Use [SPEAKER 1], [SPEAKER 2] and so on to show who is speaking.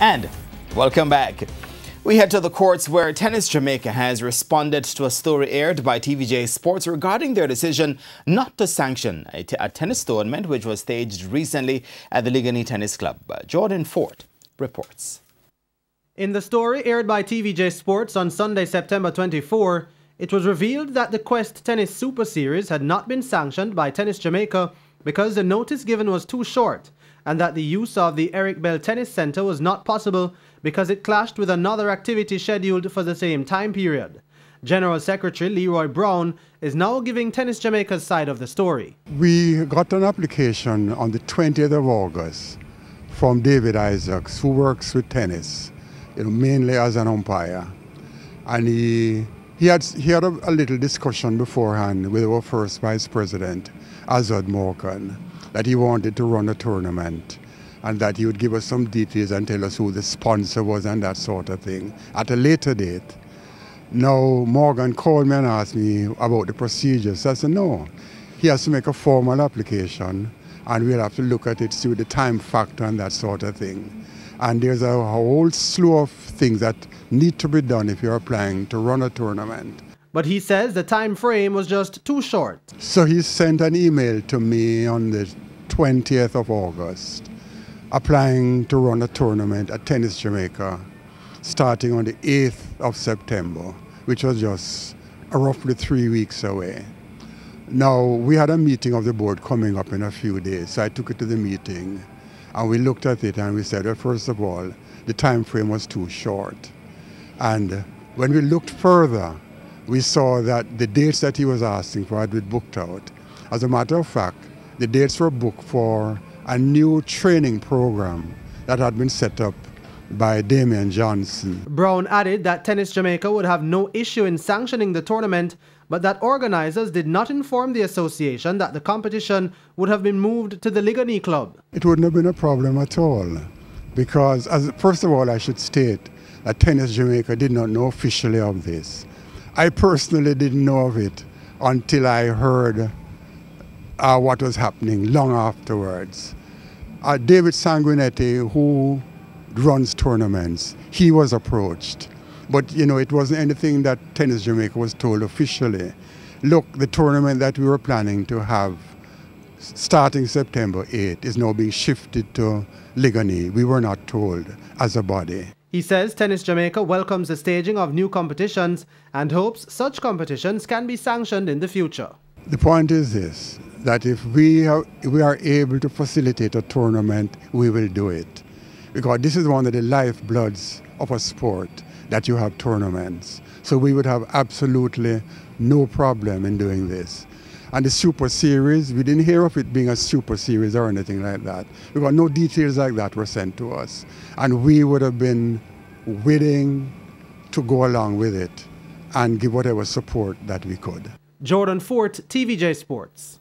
[SPEAKER 1] And welcome back. We head to the courts where Tennis Jamaica has responded to a story aired by TVJ Sports regarding their decision not to sanction a tennis tournament which was staged recently at the Ligani Tennis Club. Jordan Fort reports.
[SPEAKER 2] In the story aired by TVJ Sports on Sunday, September 24, it was revealed that the Quest Tennis Super Series had not been sanctioned by Tennis Jamaica because the notice given was too short, and that the use of the Eric Bell Tennis Center was not possible because it clashed with another activity scheduled for the same time period. General Secretary Leroy Brown is now giving Tennis Jamaica's side of the story.
[SPEAKER 3] We got an application on the 20th of August from David Isaacs, who works with tennis, mainly as an umpire. And he had a little discussion beforehand with our first Vice President, Azad Morgan, that he wanted to run a tournament and that he would give us some details and tell us who the sponsor was and that sort of thing at a later date. Now, Morgan called me and asked me about the procedures. I said, no, he has to make a formal application and we'll have to look at it, see the time factor and that sort of thing. And there's a whole slew of things that need to be done if you're applying to run a tournament.
[SPEAKER 2] But he says the time frame was just too short.
[SPEAKER 3] So he sent an email to me on the 20th of August applying to run a tournament at Tennis Jamaica starting on the 8th of September, which was just roughly 3 weeks away. Now, we had a meeting of the board coming up in a few days, so I took it to the meeting and we looked at it and we said, well, first of all, the time frame was too short. And when we looked further, we saw that the dates that he was asking for had been booked out. As a matter of fact, the dates were booked for a new training program that had been set up by Damian Johnson.
[SPEAKER 2] Brown added that Tennis Jamaica would have no issue in sanctioning the tournament, but that organizers did not inform the association that the competition would have been moved to the Ligani Club.
[SPEAKER 3] It wouldn't have been a problem at all, because first of all, I should state that Tennis Jamaica did not know officially of this. I personally didn't know of it until I heard what was happening long afterwards. David Sanguinetti, who runs tournaments, he was approached. But, it wasn't anything that Tennis Jamaica was told officially. Look, the tournament that we were planning to have starting September 8th is now being shifted to Ligani. We were not told as a body.
[SPEAKER 2] He says Tennis Jamaica welcomes the staging of new competitions and hopes such competitions can be sanctioned in the future.
[SPEAKER 3] The point is this, that if we are able to facilitate a tournament, we will do it. Because this is one of the lifebloods of a sport, that you have tournaments. So we would have absolutely no problem in doing this. And the Super Series, we didn't hear of it being a Super Series or anything like that, because no details like that were sent to us. And we would have been willing to go along with it and give whatever support that we could.
[SPEAKER 2] Jordan Fort, TVJ Sports.